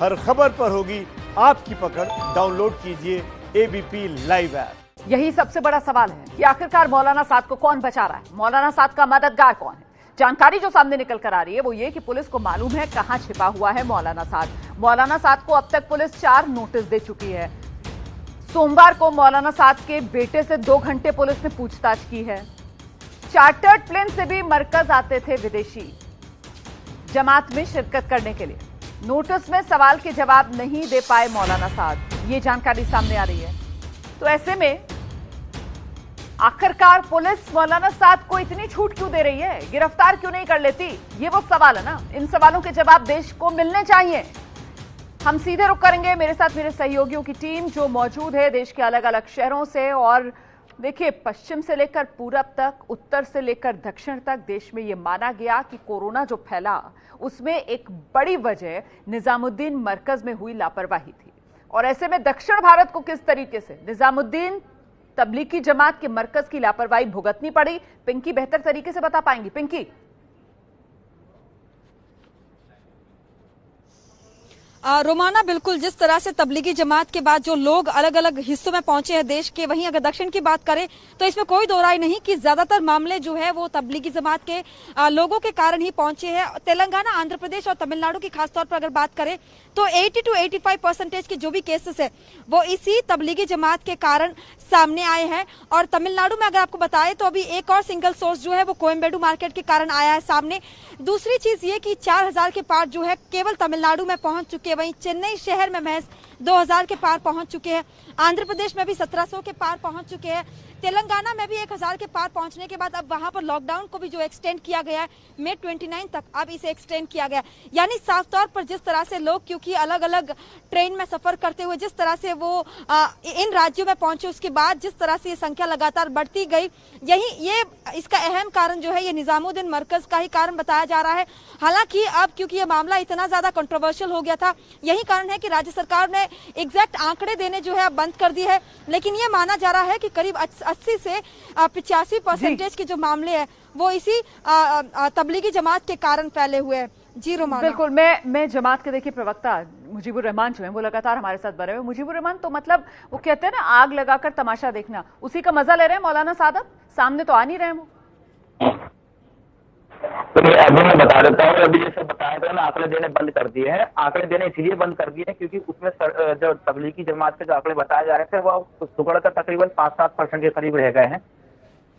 हर खबर पर होगी आपकी पकड़। डाउनलोड कीजिए एबीपी लाइव ऐप। यही सबसे बड़ा सवाल है कि आखिरकार मौलाना साद को कौन बचा रहा है, मौलाना साद का मददगार कौन है। जानकारी जो सामने निकल कर आ रही है वो ये कि पुलिस को मालूम है कहां छिपा हुआ है मौलाना साद। मौलाना साद को अब तक पुलिस 4 नोटिस दे चुकी है। सोमवार को मौलाना साद के बेटे से 2 घंटे पुलिस ने पूछताछ की है। चार्टर्ड प्लेन से भी मरकज आते थे विदेशी जमात में शिरकत करने के लिए। नोटिस में सवाल के जवाब नहीं दे पाए मौलाना साद, ये जानकारी सामने आ रही है। तो ऐसे में आखिरकार पुलिस मौलाना साद को इतनी छूट क्यों दे रही है, गिरफ्तार क्यों नहीं कर लेती, ये वो सवाल है ना। इन सवालों के जवाब देश को मिलने चाहिए। हम सीधे रुख करेंगे, मेरे साथ मेरे सहयोगियों की टीम जो मौजूद है देश के अलग अलग शहरों से। और देखिए, पश्चिम से लेकर पूरब तक, उत्तर से लेकर दक्षिण तक देश में यह माना गया कि कोरोना जो फैला उसमें एक बड़ी वजह निजामुद्दीन मरकज में हुई लापरवाही थी। और ऐसे में दक्षिण भारत को किस तरीके से निजामुद्दीन तबलीगी जमात के मरकज की लापरवाही भुगतनी पड़ी, पिंकी बेहतर तरीके से बता पाएंगी। पिंकी। रोमाना, बिल्कुल जिस तरह से तबलीगी जमात के बाद जो लोग अलग अलग हिस्सों में पहुंचे हैं देश के, वहीं अगर दक्षिण की बात करें तो इसमें कोई दो राय नहीं कि ज्यादातर मामले जो है वो तबलीगी जमात के लोगों के कारण ही पहुंचे हैं। तेलंगाना, आंध्र प्रदेश और तमिलनाडु की खासतौर पर अगर बात करें तो 80 to 85% के जो भी केसेस है वो इसी तबलीगी जमात के कारण सामने आए हैं। और तमिलनाडु में अगर आपको बताएं तो अभी एक और सिंगल सोर्स जो है वो कोयम्बेडु मार्केट के कारण आया है सामने। दूसरी चीज ये कि 4000 के पार जो है केवल तमिलनाडु में पहुंच चुके हैं, वहीं चेन्नई शहर में महज 2000 के पार पहुंच चुके हैं। आंध्र प्रदेश में भी 1700 के पार पहुंच चुके हैं। तेलंगाना में भी 1000 के पार पहुंचने के बाद अब वहां पर लॉकडाउन को भी जो एक्सटेंड किया गया है मई 29 तक, अब इसे एक्सटेंड किया गया। यानी साफ तौर पर जिस तरह से लोग, क्योंकि अलग अलग ट्रेन में सफर करते हुए जिस तरह से वो इन राज्यों में पहुंचे, उसके बाद जिस तरह से ये संख्या लगातार बढ़ती गई, ये इसका अहम कारण जो है ये निजामुद्दीन मरकज का ही कारण बताया जा रहा है। हालांकि अब क्योंकि ये मामला इतना ज्यादा कंट्रोवर्शियल हो गया था, यही कारण है कि राज्य सरकार ने एग्जैक्ट आंकड़े देने जो है अब बंद कर दिए है। लेकिन ये माना जा रहा है कि करीब 80 से 85% के जो मामले हैं वो इसी तबलीगी जमात के कारण फैले हुए हैं। जी रोमाना। बिल्कुल, मैं जमात के देखिए प्रवक्ता मुजीबुर रहमान जो है वो लगातार हमारे साथ बने हुए। मुजीबुर रहमान, तो मतलब वो कहते हैं ना आग लगाकर तमाशा देखना, उसी का मजा ले रहे हैं मौलाना साद। सामने तो आ नहीं रहे वो। तो अभी मैं बता देता हूँ, अभी जैसे बताया था ना, आंकड़े देने बंद कर दिए हैं। आंकड़े देने इसलिए बंद कर दिए हैं क्योंकि उसमें जो तबलीगी जमात के जो आंकड़े बताए जा रहे थे वो टुकड़ा का तकरीबन 5-7% के करीब रह गए हैं।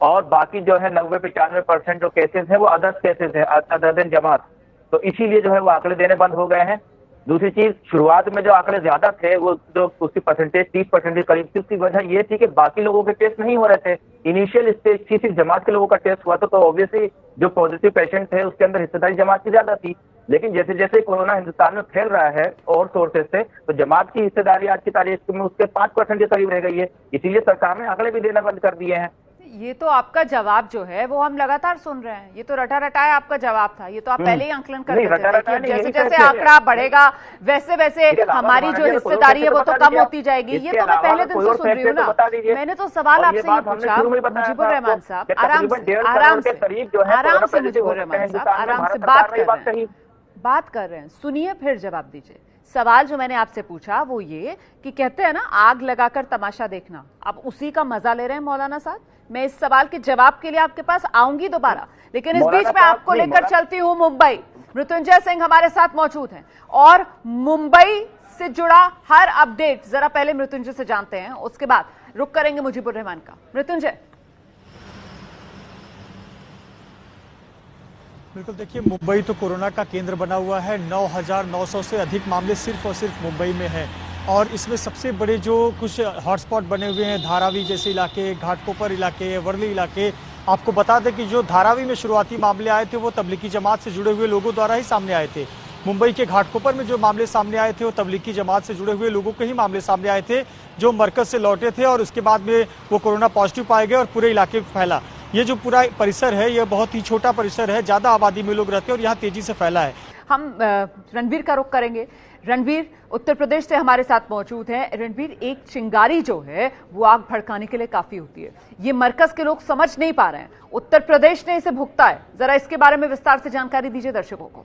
और बाकी जो है 90-95% जो केसेस है वो अदर्स केसेस है, अदर देन जमात। तो इसीलिए जो है वो आंकड़े देने बंद हो गए हैं। दूसरी चीज, शुरुआत में जो आंकड़े ज्यादा थे वो जो उसकी परसेंटेज 30% के करीब थी, उसकी वजह ये थी कि बाकी लोगों के टेस्ट नहीं हो रहे थे। इनिशियल स्टेज थी, सिर्फ जमात के लोगों का टेस्ट हुआ था, तो ऑब्वियसली जो पॉजिटिव पेशेंट थे उसके अंदर हिस्सेदारी जमात की ज्यादा थी। लेकिन जैसे जैसे कोरोना हिंदुस्तान में फैल रहा है और सोर्सेज से, तो जमात की हिस्सेदारी आज की तारीख में उसके 5% के करीब रह गई है। इसीलिए सरकार ने आंकड़े भी देना बंद कर दिए हैं। ये तो आपका जवाब जो है वो हम लगातार सुन रहे हैं, ये तो रटा रटाया आपका जवाब था। ये तो आप पहले ही आंकलन करते थे, जैसे जैसे आंकड़ा बढ़ेगा वैसे वैसे हमारी जो हिस्सेदारी है वो तो कम होती जाएगी। ये तो मैं पहले दिन से सुन रही हूँ ना। मैंने तो सवाल आपसे ये पूछा, मुजीबुर रहमान साहब, आराम से मुजीबुर रहमान साहब आराम से बात कर रहे हैं, सुनिए फिर जवाब दीजिए। सवाल जो मैंने आपसे पूछा वो ये कि कहते हैं ना आग लगाकर तमाशा देखना, अब उसी का मजा ले रहे हैं मौलाना साहब। मैं इस सवाल के जवाब के लिए आपके पास आऊंगी दोबारा, लेकिन इस बीच में आपको लेकर चलती हूं मुंबई। मृत्युंजय सिंह हमारे साथ मौजूद हैं और मुंबई से जुड़ा हर अपडेट जरा पहले मृत्युंजय से जानते हैं, उसके बाद रुक करेंगे मुजीबुर रहमान का। मृत्युंजय। बिल्कुल, देखिए मुंबई तो कोरोना का केंद्र बना हुआ है। 9,900 से अधिक मामले सिर्फ और सिर्फ मुंबई में हैं। और इसमें सबसे बड़े जो कुछ हॉटस्पॉट बने हुए हैं, धारावी जैसे इलाके, घाटकोपर इलाके, वर्ली इलाके। आपको बता दें कि जो धारावी में शुरुआती मामले आए थे वो तबलीगी जमात से जुड़े हुए लोगों द्वारा ही सामने आए थे। मुंबई के घाटकोपर में जो मामले सामने आए थे वो तबलीगी जमात से जुड़े हुए लोगों के ही मामले सामने आए थे, जो मरकज से लौटे थे और उसके बाद में वो कोरोना पॉजिटिव पाए गए और पूरे इलाके में फैला। ये जो पूरा परिसर है ये बहुत ही छोटा परिसर है, ज्यादा आबादी में लोग रहते हैं और यहाँ तेजी से फैला है। हम रणवीर का रुख करेंगे। रणवीर उत्तर प्रदेश से हमारे साथ मौजूद हैं। रणवीर, एक चिंगारी जो है वो आग भड़काने के लिए काफी होती है, ये मरकज के लोग समझ नहीं पा रहे हैं, उत्तर प्रदेश ने इसे भुगता है। जरा इसके बारे में विस्तार से जानकारी दीजिए दर्शकों को।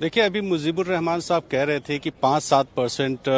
देखिए, अभी मुजीबुर रहमान साहब कह रहे थे कि 5-7%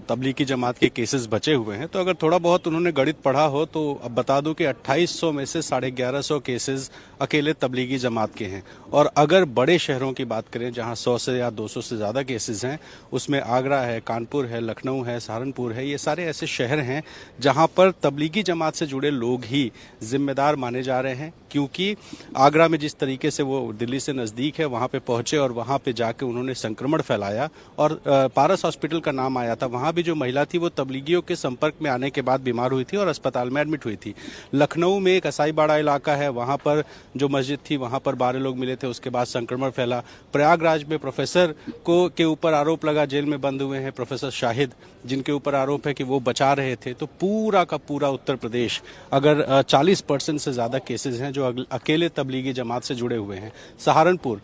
तबलीगी जमात के केसेस बचे हुए हैं। तो अगर थोड़ा बहुत उन्होंने गणित पढ़ा हो तो अब बता दूं कि 2800 में से 1150 केसेस अकेले तबलीगी जमात के हैं। और अगर बड़े शहरों की बात करें जहां 100 से या 200 से ज्यादा केसेस हैं, उसमें आगरा है, कानपुर है, लखनऊ है, सहारनपुर है, ये सारे ऐसे शहर हैं जहां पर तबलीगी जमात से जुड़े लोग ही जिम्मेदार माने जा रहे हैं। क्योंकि आगरा में जिस तरीके से वो दिल्ली से नजदीक है, वहां पे पहुंचे और वहां पे जाके उन्होंने संक्रमण फैलाया और पारस हॉस्पिटल का नाम आया था। वहां भी जो महिला थी वो तबलीगियों के संपर्क में आने के बाद बीमार हुई थी और अस्पताल में एडमिट हुई थी। लखनऊ में एक असाईबाड़ा इलाका है, वहां पर जो मस्जिद थी वहां पर 12 लोग मिले थे, उसके बाद संक्रमण फैला। प्रयागराज में प्रोफेसर के ऊपर आरोप लगा, जेल में बंद हुए हैं प्रोफेसर शाहिद, जिनके ऊपर आरोप है कि वो बचा रहे थे। तो पूरा का पूरा उत्तर प्रदेश अगर 40% से ज्यादा केसेस हैं जो अकेले तबलीगी जमात से जुड़े हुए हैं। सहारनपुर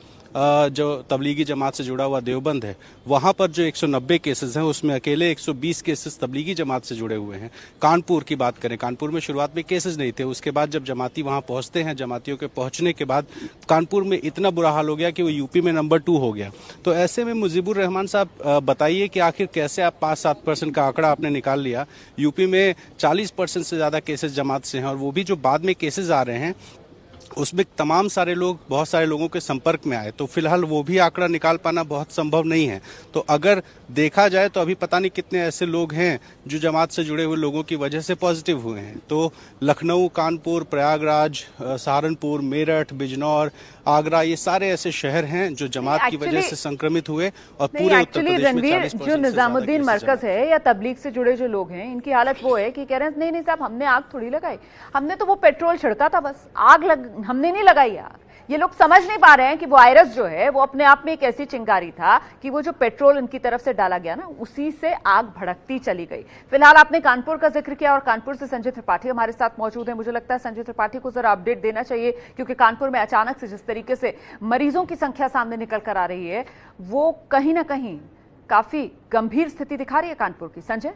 जो तबलीगी जमात से जुड़ा हुआ देवबंद है, वहां पर जो 190 केसेस हैं उसमें अकेले 120 केसेस तबलीगी जमात से जुड़े हुए हैं। कानपुर की बात करें, कानपुर में शुरुआत में केसेस नहीं थे, उसके बाद जब जमाती वहां पहुंचते हैं, जमातियों के पहुंचने के बाद कानपुर में इतना बुरा हाल हो गया कि वो यूपी में नंबर 2 हो गया। तो ऐसे में मुजीबुर रहमान साहब बताइए कि आखिर कैसे आप 5-7% का आंकड़ा आपने निकाल लिया। यूपी में 40% से ज्यादा केसेस जमात से हैं और वो भी जो बाद में केसेस आ रहे हैं उसमें तमाम सारे लोग बहुत सारे लोगों के संपर्क में आए। तो फिलहाल वो भी आंकड़ा निकाल पाना बहुत संभव नहीं है। तो अगर देखा जाए तो अभी पता नहीं कितने ऐसे लोग हैं जो जमात से जुड़े हुए लोगों की वजह से पॉजिटिव हुए हैं। तो लखनऊ, कानपुर, प्रयागराज, सहारनपुर, मेरठ, बिजनौर, आगरा, ये सारे ऐसे शहर हैं जो जमात की वजह से संक्रमित हुए और पूरे उत्तर प्रदेश में 40% जो निजामुद्दीन मरकज है या तबलीग से जुड़े जो लोग हैं, इनकी हालत वो है कि कह रहे हैं नहीं साहब, हमने आग थोड़ी लगाई, हमने तो वो पेट्रोल छिड़का था, बस हमने नहीं लगाई आग। ये लोग समझ नहीं पा रहे हैं कि वो वायरस जो है वो अपने आप में एक ऐसी चिंगारी था कि वो जो पेट्रोल उनकी तरफ से डाला गया ना, उसी से आग भड़कती चली गई। फिलहाल आपने कानपुर का जिक्र किया और कानपुर से संजय त्रिपाठी हमारे साथ मौजूद है। मुझे लगता है संजय त्रिपाठी को जरा अपडेट देना चाहिए, क्योंकि कानपुर में अचानक से जिस तरीके से मरीजों की संख्या सामने निकल कर आ रही है, वो कहीं ना कहीं काफी गंभीर स्थिति दिखा रही है कानपुर की। संजय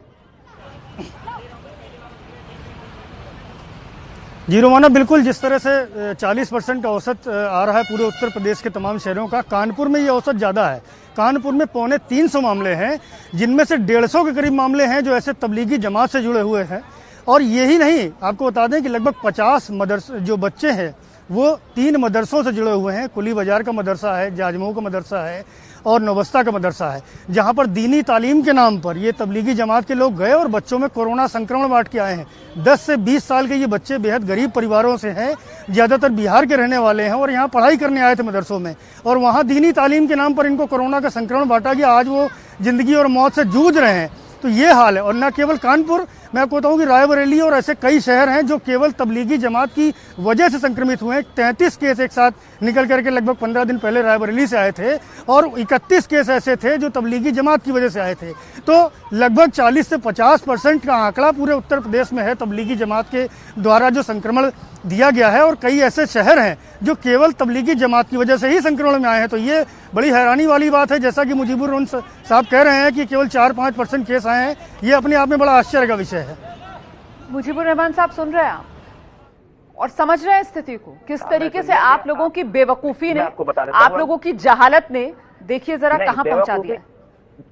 जी रोमाना, बिल्कुल जिस तरह से 40% का औसत आ रहा है पूरे उत्तर प्रदेश के तमाम शहरों का, कानपुर में ये औसत ज़्यादा है। कानपुर में 250 मामले हैं, जिनमें से 150 के करीब मामले हैं जो ऐसे तबलीगी जमात से जुड़े हुए हैं। और यही नहीं, आपको बता दें कि लगभग 50 मदरसे जो बच्चे हैं वो 3 मदरसों से जुड़े हुए हैं। कुली बाजार का मदरसा है, जाजमऊ का मदरसा है और नवस्ता का मदरसा है, जहां पर दीनी तालीम के नाम पर ये तबलीगी जमात के लोग गए और बच्चों में कोरोना संक्रमण बांट के आए हैं। 10 से 20 साल के ये बच्चे बेहद गरीब परिवारों से हैं, ज़्यादातर बिहार के रहने वाले हैं और यहाँ पढ़ाई करने आए थे मदरसों में, और वहाँ दीनी तालीम के नाम पर इनको कोरोना का संक्रमण बांटा गया। आज वो जिंदगी और मौत से जूझ रहे हैं। तो ये हाल है। और न केवल कानपुर, मैं आपको बताऊं कि रायबरेली और ऐसे कई शहर हैं जो केवल तबलीगी जमात की वजह से संक्रमित हुए हैं। 33 केस एक साथ निकल करके लगभग 15 दिन पहले रायबरेली से आए थे और 31 केस ऐसे थे जो तबलीगी जमात की वजह से आए थे। तो लगभग 40 से 50% का आंकड़ा पूरे उत्तर प्रदेश में है तबलीगी जमात के द्वारा जो संक्रमण दिया गया है। और कई ऐसे शहर हैं जो केवल तबलीगी जमात की वजह से ही संक्रमण में आए हैं। तो ये बड़ी हैरानी वाली बात है। जैसा कि मुजीबुर रहमान साहब कह रहे हैं कि केवल 4-5% केस आए हैं, ये अपने आप में बड़ा आश्चर्य का विषय है। मुजीबुर रहमान साहब, सुन रहे हैं आप और समझ रहे हैं स्थिति को, किस तरीके से आप लोगों की बेवकूफी ने, आप लोगों की जहालत ने, देखिए जरा कहां पहुंचा दिया।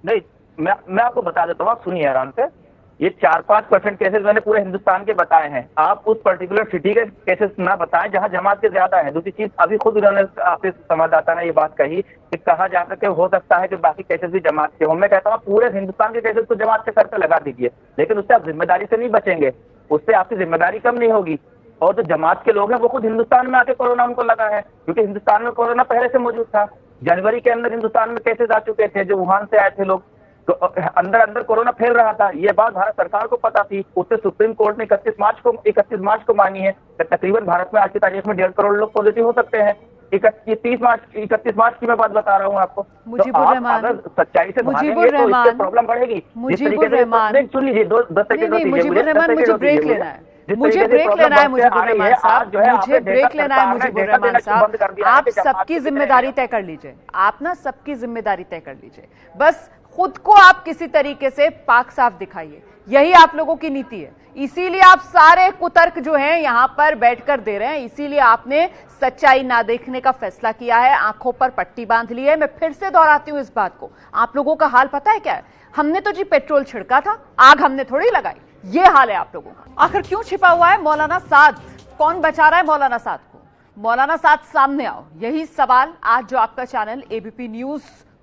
नहीं, मैं आपको बता देता हूँ, सुनिए आराम से। ये 4-5% केसेस मैंने पूरे हिंदुस्तान के बताए हैं। आप उस पर्टिकुलर सिटी के केसेस ना बताएं जहां जमात के ज्यादा है। दूसरी चीज, अभी खुद उन्होंने आपके संवाददाता ने ये बात कही कि कहा जा सके हो सकता है कि बाकी केसेस भी जमात के हो। मैं कहता हूँ पूरे हिंदुस्तान के केसेस को जमात के सर पे लगा दीजिए, लेकिन उससे आप जिम्मेदारी से नहीं बचेंगे, उससे आपकी जिम्मेदारी कम नहीं होगी। और जो जमात के लोग हैं वो खुद हिंदुस्तान में आके कोरोना उनको लगा है, क्योंकि हिंदुस्तान में कोरोना पहले से मौजूद था। जनवरी के अंदर हिंदुस्तान में केसेस आ चुके थे जो वुहान से आए थे लोग, तो अंदर कोरोना फैल रहा था। ये बात भारत सरकार को पता थी, उससे सुप्रीम कोर्ट ने 31 मार्च को मानी है कि तकरीबन भारत में आज की तारीख में 1.5 करोड़ लोग पॉजिटिव हो सकते हैं। 31 मार्च की मैं बात बता रहा हूँ आपको। मुजीबुर रहमान, अगर सच्चाई से भागेंगे तो इससे प्रॉब्लम बढ़ेगी। मुजीबुर रहमान, सुन लीजिए, 10 सेकंड मुजीबुर रहमान, मुझे ब्रेक लेना है, मुझे ब्रेक लेना है मुजीबुर रहमान साहब, मुझे ब्रेक लेना है मुजीबुर रहमान साहब। आप सबकी जिम्मेदारी तय कर लीजिए, आप ना सबकी जिम्मेदारी तय कर लीजिए। बस खुद को आप किसी तरीके से पाक साफ दिखाइए, यही आप लोगों की नीति है। इसीलिए आप सारे कुतर्क जो हैं यहां पर बैठकर दे रहे हैं, इसीलिए आपने सच्चाई ना देखने का फैसला किया है, आंखों पर पट्टी बांध ली है। मैं फिर से दोहराती हूं इस बात को, आप लोगों का हाल पता है क्या है? हमने तो जी पेट्रोल छिड़का था, आग हमने थोड़ी लगाई, ये हाल है आप लोगों का। आखिर क्यों छिपा हुआ है मौलाना साद? कौन बचा रहा है मौलाना साद को? मौलाना साद सामने आओ, यही सवाल आज जो आपका चैनल एबीपी न्यूज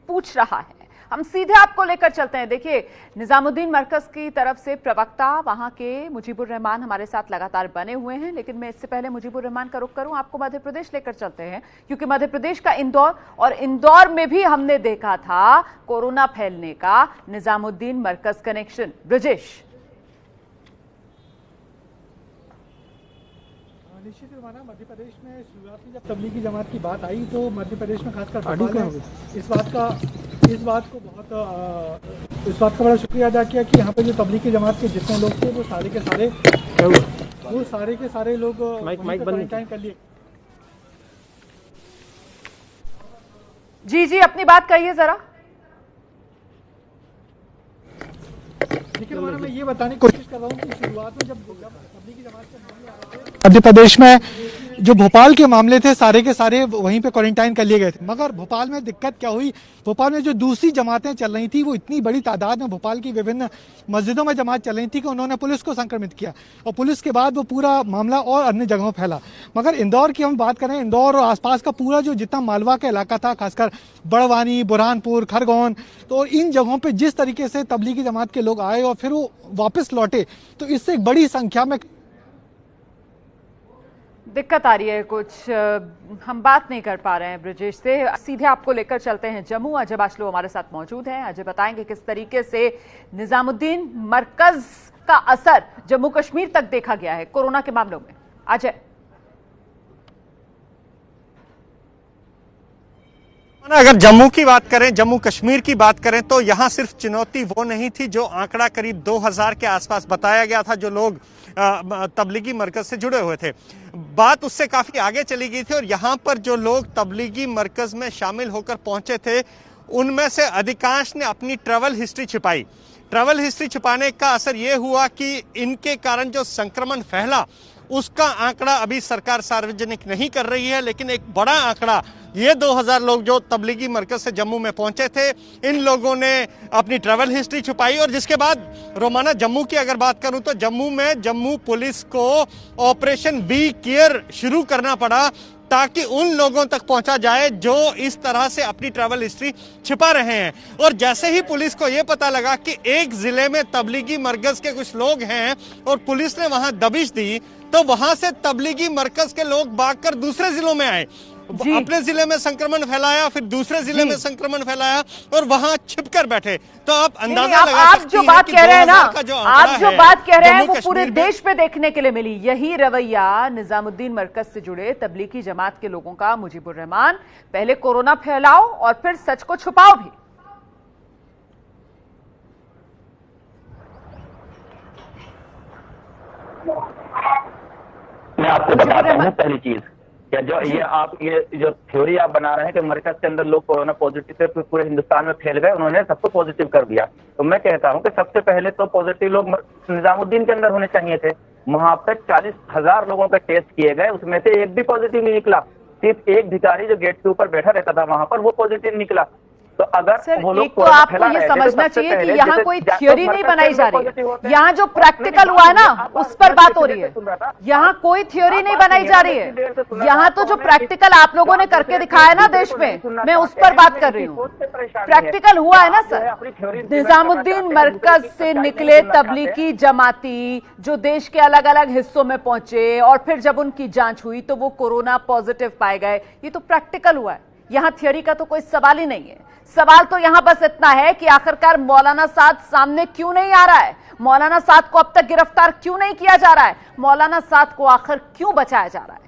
पूछ रहा है। हम सीधे आपको लेकर चलते हैं। देखिए, निजामुद्दीन मरकज की तरफ से प्रवक्ता वहां के मुजीबुर रहमान हमारे साथ लगातार बने हुए हैं, लेकिन मैं इससे पहले मुजीबुर रहमान का रुख करूं, आपको मध्य प्रदेश लेकर चलते हैं, क्योंकि मध्य प्रदेश का इंदौर, और इंदौर में भी हमने देखा था कोरोना फैलने का निजामुद्दीन मरकज कनेक्शन। ब्रजेश, निश्चित रूप मध्य प्रदेश में शुरुआत में जब तबलीगी जमात की बात आई तो मध्य प्रदेश में खासकर इस बात का बड़ा शुक्रिया अदा किया कि यहाँ पे जो तबलीगी जमात के जितने लोग थे वो सारे के सारे लोग क्वारंटाइन कर लिए। जी अपनी बात कहिए जरा। देखिए, मैं ये बताने की कोशिश कर रहा हूँ कि शुरुआत में जब तबलीगी जमात के मध्य प्रदेश में जो भोपाल के मामले थे सारे के सारे वहीं पे क्वारंटाइन कर लिए गए थे, मगर भोपाल में दिक्कत क्या हुई, भोपाल में जो दूसरी जमातें चल रही थी वो इतनी बड़ी तादाद में भोपाल की विभिन्न मस्जिदों में जमात चल रही थी कि उन्होंने पुलिस को संक्रमित किया और पुलिस के बाद वो पूरा मामला और अन्य जगहों फैला। मगर इंदौर की हम बात करें, इंदौर और आसपास का पूरा जो जितना मालवा का इलाका था, खासकर बड़वानी, बुरहानपुर, खरगोन, तो इन जगहों पर जिस तरीके से तबलीगी जमात के लोग आए और फिर वो वापस लौटे, तो इससे एक बड़ी संख्या में दिक्कत आ रही है। कुछ हम बात नहीं कर पा रहे हैं ब्रजेश से। सीधे आपको लेकर चलते हैं जम्मू। अजय बाचलो हमारे साथ मौजूद हैं। अजय बताएंगे किस तरीके से निजामुद्दीन मरकज का असर जम्मू कश्मीर तक देखा गया है कोरोना के मामलों में। अजय, अगर जम्मू की बात करें, जम्मू कश्मीर की बात करें, तो यहां सिर्फ चुनौती वो नहीं थी जो आंकड़ा करीब 2000 के आसपास बताया गया था जो लोग तबलीगी मरकज से जुड़े हुए थे। बात उससे काफी आगे चली गई थी और यहां पर जो लोग तबलीगी मरकज में शामिल होकर पहुंचे थे उनमें से अधिकांश ने अपनी ट्रैवल हिस्ट्री छिपाई। ट्रैवल हिस्ट्री छिपाने का असर यह हुआ कि इनके कारण जो संक्रमण फैला उसका आंकड़ा अभी सरकार सार्वजनिक नहीं कर रही है, लेकिन एक बड़ा आंकड़ा ये 2000 लोग जो तबलीगी मरकज से जम्मू में पहुंचे थे, इन लोगों ने अपनी ट्रैवल हिस्ट्री छुपाई। और जिसके बाद रोमाना जम्मू की अगर बात करूं तो जम्मू में जम्मू पुलिस को ऑपरेशन बी केयर शुरू करना पड़ा ताकि उन लोगों तक पहुंचा जाए जो इस तरह से अपनी ट्रैवल हिस्ट्री छिपा रहे हैं। और जैसे ही पुलिस को यह पता लगा कि एक जिले में तबलीगी मरकज के कुछ लोग हैं और पुलिस ने वहां दबिश दी, तो वहां से तबलीगी मरकज के लोग भागकर दूसरे जिलों में आए, अपने जिले में संक्रमण फैलाया, फिर दूसरे जिले में संक्रमण फैलाया और वहां छिपकर बैठे। तो आप अंदाजा लगा सकते हैं जो बात कह रहे हैं ना, आप जो बात कह रहे हैं वो पूरे देश पे देखने के लिए मिली। यही रवैया निजामुद्दीन मरकज से जुड़े तबलीगी जमात के लोगों का। मुजीबुर रहमान, पहले कोरोना फैलाओ और फिर सच को छुपाओ भी। मैं आपको बताता हूँ पहली चीज, क्या जो ये जो थ्योरी आप बना रहे हैं कि मरकज के अंदर लोग कोरोना पॉजिटिव थे पूरे हिंदुस्तान में फैल गए, उन्होंने सबको पॉजिटिव कर दिया, तो मैं कहता हूं कि सबसे पहले तो पॉजिटिव लोग निजामुद्दीन के अंदर होने चाहिए थे। वहां पर 40,000 लोगों के टेस्ट किए गए, उसमें से एक भी पॉजिटिव नहीं निकला। सिर्फ एक भिखारी जो गेट के ऊपर बैठा रहता था वहां पर, वो पॉजिटिव निकला। तो अगर सर, एक तो आपको ये समझना चाहिए कि यहाँ कोई थ्योरी नहीं बनाई जा रही है, यहाँ जो प्रैक्टिकल हुआ है ना उस पर बात हो रही है। यहाँ कोई थ्योरी नहीं बनाई जा रही है, यहाँ तो जो प्रैक्टिकल आप लोगों ने करके दिखाया ना देश में, मैं उस पर बात कर रही हूँ। प्रैक्टिकल हुआ है ना सर। निजामुद्दीन मरकज से निकले तबलीगी जमाती जो देश के अलग अलग हिस्सों में पहुंचे और फिर जब उनकी जांच हुई तो वो कोरोना पॉजिटिव पाए गए, ये तो प्रैक्टिकल हुआ है। यहाँ थ्योरी का तो कोई सवाल ही नहीं है। सवाल तो यहां बस इतना है कि आखिरकार मौलाना साद सामने क्यों नहीं आ रहा है, मौलाना साद को अब तक गिरफ्तार क्यों नहीं किया जा रहा है, मौलाना साद को आखिर क्यों बचाया जा रहा है।